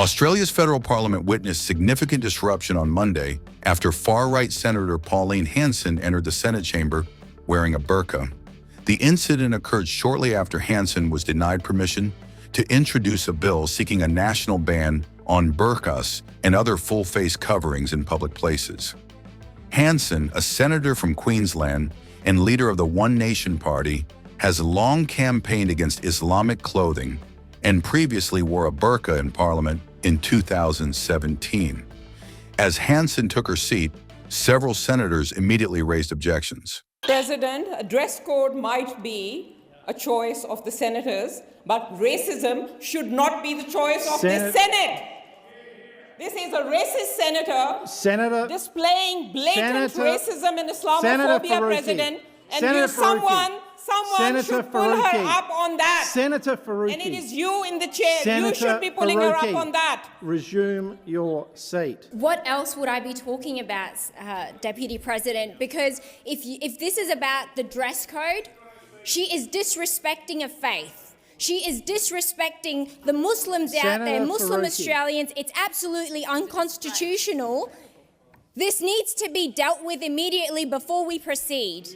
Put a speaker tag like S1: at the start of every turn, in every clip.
S1: Australia's federal parliament witnessed significant disruption on Monday after far-right Senator Pauline Hanson entered the Senate chamber wearing a burqa. The incident occurred shortly after Hanson was denied permission to introduce a bill seeking a national ban on burqas and other full-face coverings in public places. Hanson, a senator from Queensland and leader of the One Nation Party, has long campaigned against Islamic clothing and previously wore a burqa in Parliament in 2017. As Hanson took her seat, several senators immediately raised objections.
S2: President, a dress code might be a choice of the senators, but racism should not be the choice of the Senate. This is a racist senator displaying blatant racism and Islamophobia, President, and someone should pull her up on that.
S3: Senator Faruqi.
S2: And it is you in the chair. You should be pulling her up on that.
S3: Resume your seat.
S4: What else would I be talking about, Deputy President? Because if this is about the dress code, she is disrespecting a faith. She is disrespecting the Muslims out there, Muslim Australians. It's absolutely unconstitutional. This needs to be dealt with immediately before we proceed.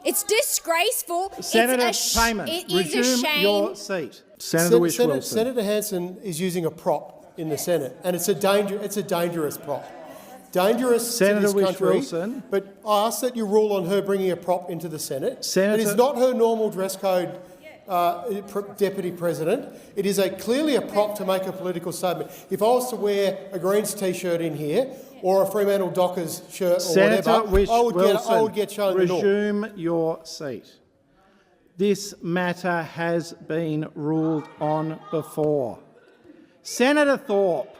S4: It's disgraceful.
S3: Senator Payman, resume your seat.
S5: Senator Hanson is using a prop in the Senate, and it's a dangerous prop. Dangerous to this country, but I ask that you rule on her bringing a prop into the Senate. It is not her normal dress code, Deputy President. It is clearly a prop to make a political statement. If I was to wear a Greens T-shirt in here or a Fremantle Dockers shirt or whatever, I would get shown the door.
S3: Resume your seat. This matter has been ruled on before. Senator Thorpe,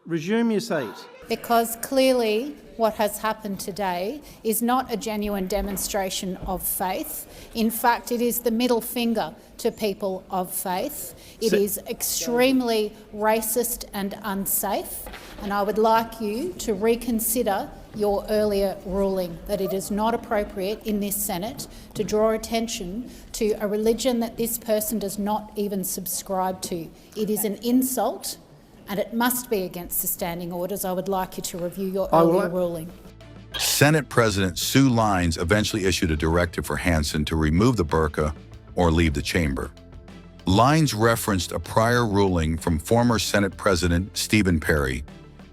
S3: resume your seat.
S6: Because clearly what has happened today is not a genuine demonstration of faith. In fact, it is the middle finger to people of faith. It is extremely racist and unsafe, and I would like you to reconsider your earlier ruling that it is not appropriate in this Senate to draw attention to a religion that this person does not even subscribe to. It is an insult, and it must be against the standing orders. I would like you to review your earlier ruling.
S1: Senate President Sue Lines eventually issued a directive for Hanson to remove the burqa or leave the chamber. Lines referenced a prior ruling from former Senate President Stephen Perry,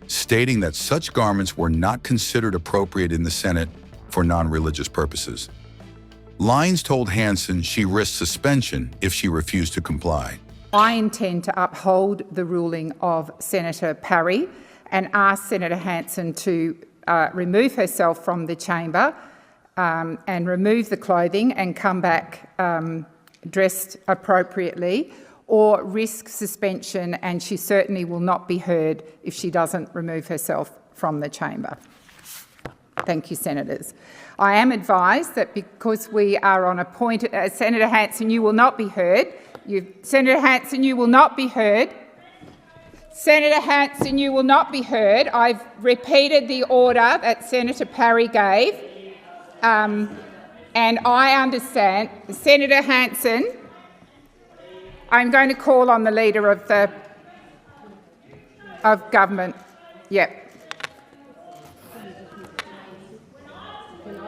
S1: stating that such garments were not considered appropriate in the Senate for non-religious purposes. Lines told Hanson she risked suspension if she refused to comply.
S7: I intend to uphold the ruling of Senator Parry and ask Senator Hanson to remove herself from the chamber and remove the clothing and come back dressed appropriately, or risk suspension, and she certainly will not be heard if she doesn't remove herself from the chamber. Thank you, Senators. I am advised that because we are on a point, Senator Hanson, you will not be heard. Senator Hanson, you will not be heard. Senator Hanson, you will not be heard. I've repeated the order that Senator Parry gave, and I understand. Senator Hanson, I'm going to call on the Leader of Government. Yep.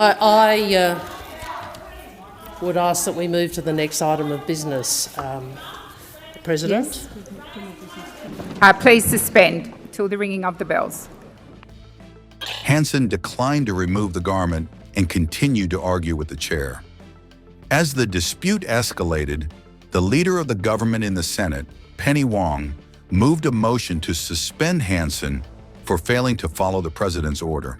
S8: I would ask that we move to the next item of business, President.
S7: Yes. Please suspend till the ringing of the bells.
S1: Hanson declined to remove the garment and continued to argue with the chair. As the dispute escalated, the Leader of the government in the Senate, Penny Wong, moved a motion to suspend Hanson for failing to follow the President's order.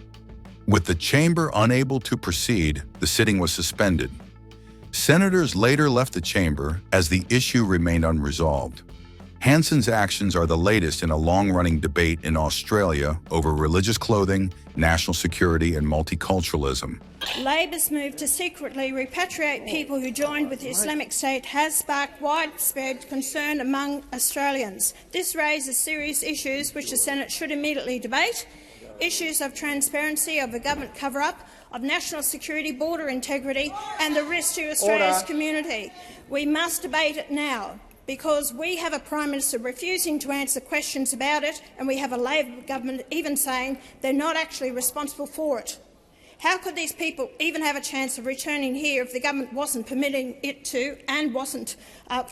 S1: With the chamber unable to proceed, the sitting was suspended. Senators later left the chamber as the issue remained unresolved. Hanson's actions are the latest in a long-running debate in Australia over religious clothing, national security and multiculturalism.
S9: Labor's move to secretly repatriate people who joined with the Islamic State has sparked widespread concern among Australians. This raises serious issues which the Senate should immediately debate: issues of transparency, of a government cover-up, of national security, border integrity and the risk to Australia's community. We must debate it now, because we have a Prime Minister refusing to answer questions about it, and we have a Labor government even saying they're not actually responsible for it. How could these people even have a chance of returning here if the government wasn't permitting it to and wasn't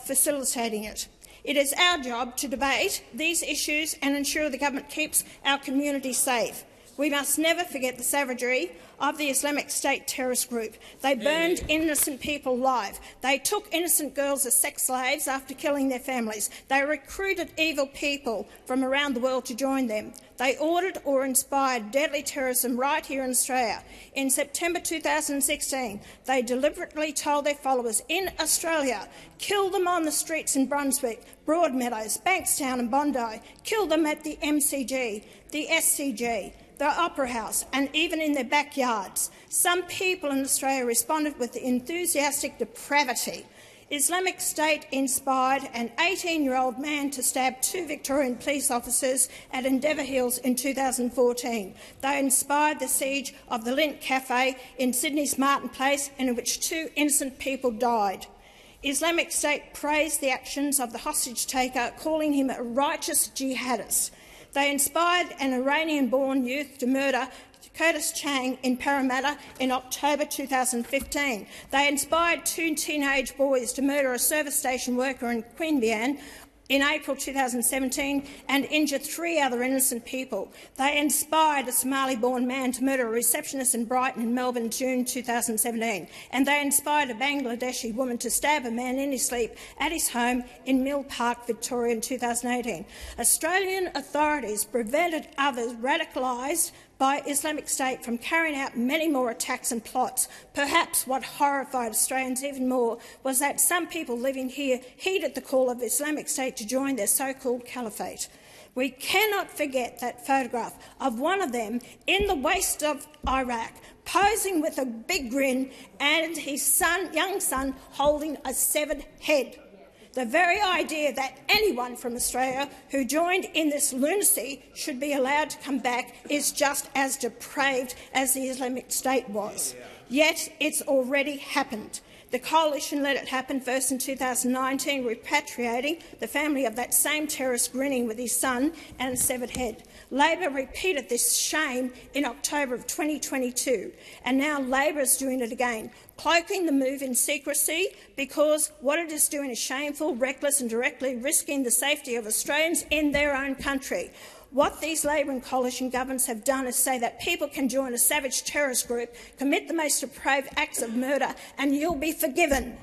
S9: facilitating it? It is our job to debate these issues and ensure the government keeps our community safe. We must never forget the savagery of the Islamic State terrorist group. They burned innocent people alive. They took innocent girls as sex slaves after killing their families. They recruited evil people from around the world to join them. They ordered or inspired deadly terrorism right here in Australia. In September 2016, they deliberately told their followers in Australia, kill them on the streets in Brunswick, Broadmeadows, Bankstown and Bondi, kill them at the MCG, the SCG, the Opera House and even in their backyards. Some people in Australia responded with enthusiastic depravity. Islamic State inspired an 18-year-old man to stab 2 Victorian police officers at Endeavour Hills in 2014. They inspired the siege of the Lint Cafe in Sydney's Martin Place, in which 2 innocent people died. Islamic State praised the actions of the hostage-taker, calling him a righteous jihadist. They inspired an Iranian-born youth to murder Curtis Chang in Parramatta in October 2015. They inspired 2 teenage boys to murder a service station worker in Queanbeyan in April 2017 and injure 3 other innocent people. They inspired a Somali-born man to murder a receptionist in Brighton in Melbourne in June 2017. And they inspired a Bangladeshi woman to stab a man in his sleep at his home in Mill Park, Victoria in 2018. Australian authorities prevented others radicalised by Islamic State from carrying out many more attacks and plots. Perhaps what horrified Australians even more was that some people living here heeded the call of Islamic State to join their so-called caliphate. We cannot forget that photograph of one of them in the waste of Iraq, posing with a big grin and his young son holding a severed head. The very idea that anyone from Australia who joined in this lunacy should be allowed to come back is just as depraved as the Islamic State was. Yet it's already happened. The coalition let it happen first in 2019, repatriating the family of that same terrorist grinning with his son and a severed head. Labor repeated this shame in October of 2022, and now Labor is doing it again, cloaking the move in secrecy because what it is doing is shameful, reckless and directly risking the safety of Australians in their own country. What these Labor and coalition governments have done is say that people can join a savage terrorist group, commit the most depraved acts of murder, and you'll be forgiven.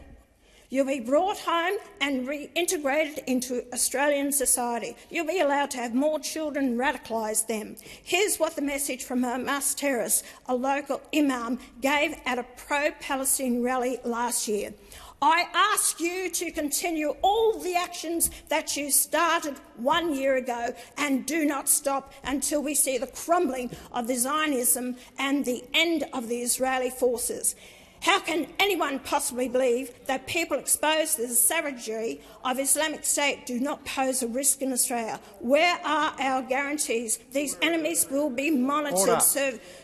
S9: You'll be brought home and reintegrated into Australian society. You'll be allowed to have more children and radicalise them. Here's what the message from Hamas terrorists, a local imam, gave at a pro-Palestine rally last year. I ask you to continue all the actions that you started 1 year ago and do not stop until we see the crumbling of the Zionism and the end of the Israeli forces. How can anyone possibly believe that people exposed to the savagery of Islamic State do not pose a risk in Australia? Where are our guarantees these enemies will be monitored,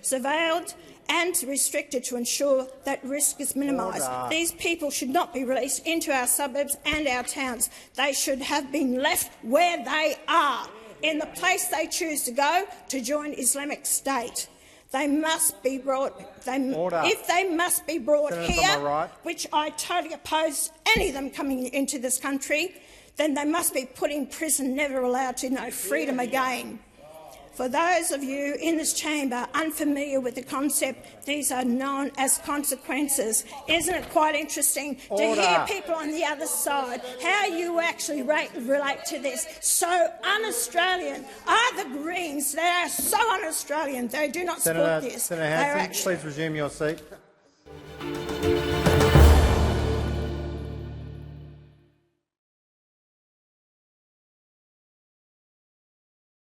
S9: surveilled and restricted to ensure that risk is minimised? These people should not be released into our suburbs and our towns. They should have been left where they are, in the place they choose to go to join Islamic State. They must be brought. If they must be brought here, which I totally oppose any of them coming into this country, then they must be put in prison, never allowed to know freedom again. For those of you in this chamber unfamiliar with the concept, these are known as consequences. Isn't it quite interesting to hear people on the other side, how you actually relate to this? So un-Australian are the Greens. They are so un-Australian. They do not support this.
S10: Senator Hanson, please resume your seat.